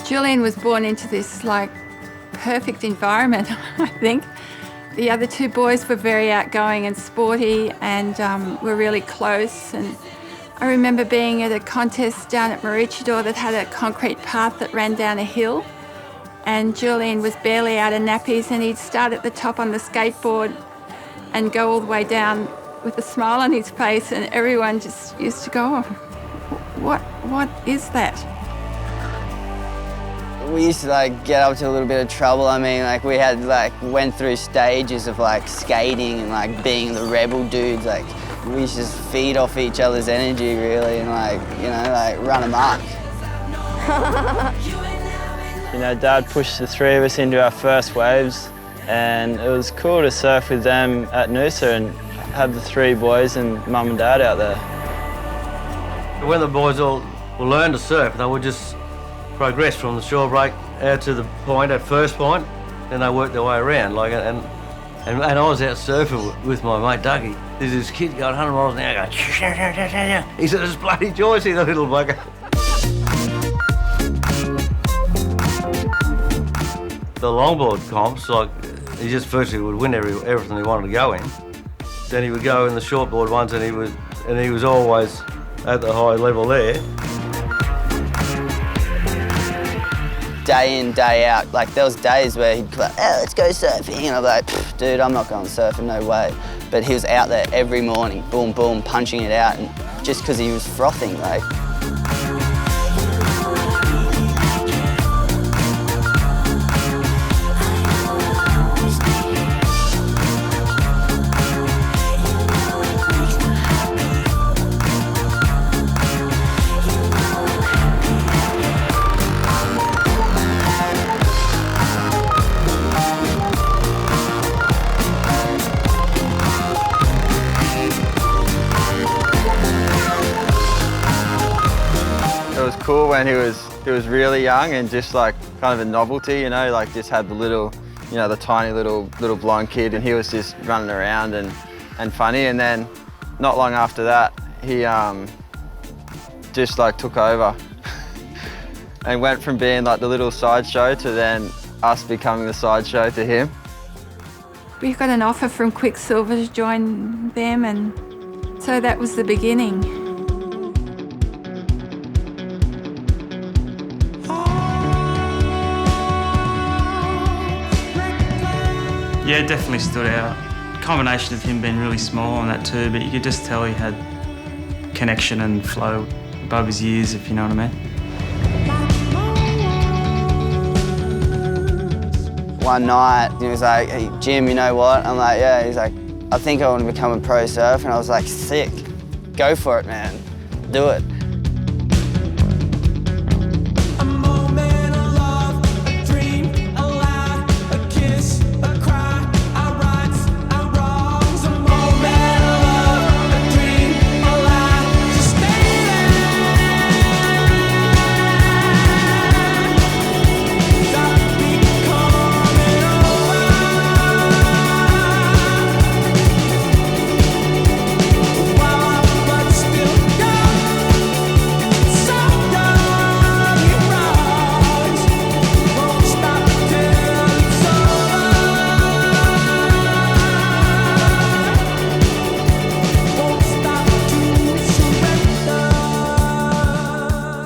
Julian was born into this like perfect environment, I think. The other two boys were very outgoing and sporty and were really close. And I remember being at a contest down at Maroochydore that had a concrete path that ran down a hill. And Julian was barely out of nappies and he'd start at the top on the skateboard and go all the way down with a smile on his face, and everyone just used to go, oh, what is that? We used to like get up to a little bit of trouble. I mean, like we had went through stages of like skating and like being the rebel dudes. Like we used to just feed off each other's energy really and like run amok. Dad pushed the three of us into our first waves, and it was cool to surf with them at Noosa and have the three boys and Mum and Dad out there. When the boys all learn to surf, they would just progress from the shore break out to the point, at first point, then they work their way around. And I was out surfing with my mate Dougie. There's this kid going 100 miles an hour going, he said, it's bloody joy, see the little bugger. The longboard comps, like, he just firstly would win everything he wanted to go in. Then he would go in the shortboard ones and he was always at the high level there. Day in, day out, like there was days where he'd be like, oh, let's go surfing. And I'd be like, dude, I'm not going surfing, no way. But he was out there every morning, boom, boom, punching it out, and just because he was frothing, like. It was cool when he was really young and just like kind of a novelty, like just had the little, the tiny little blonde kid, and he was just running around and funny. And then not long after that, he just like took over and went from being like the little sideshow to then us becoming the sideshow to him. We got an offer from Quicksilver to join them, and so that was the beginning. Yeah, it definitely stood out. Combination of him being really small and that too, but you could just tell he had connection and flow above his years, if you know what I mean. One night, he was like, hey, Jim, you know what? I'm like, yeah. He's like, I think I want to become a pro surfer. And I was like, sick. Go for it, man. Do it.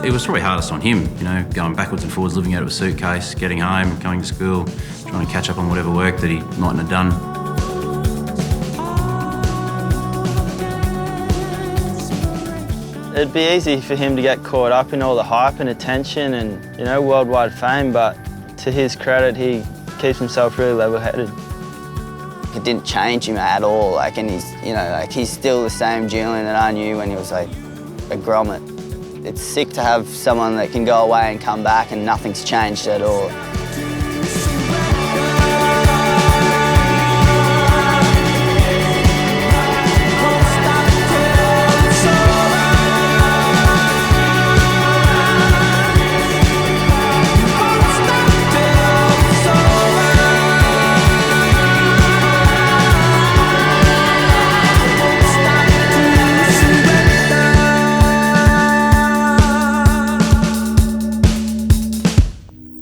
It was probably hardest on him, going backwards and forwards, living out of a suitcase, getting home, going to school, trying to catch up on whatever work that he mightn't have done. It'd be easy for him to get caught up in all the hype and attention and, worldwide fame, but to his credit, he keeps himself really level-headed. It didn't change him at all, and he's still the same Julian that I knew when he was like a grommet. It's sick to have someone that can go away and come back and nothing's changed at all.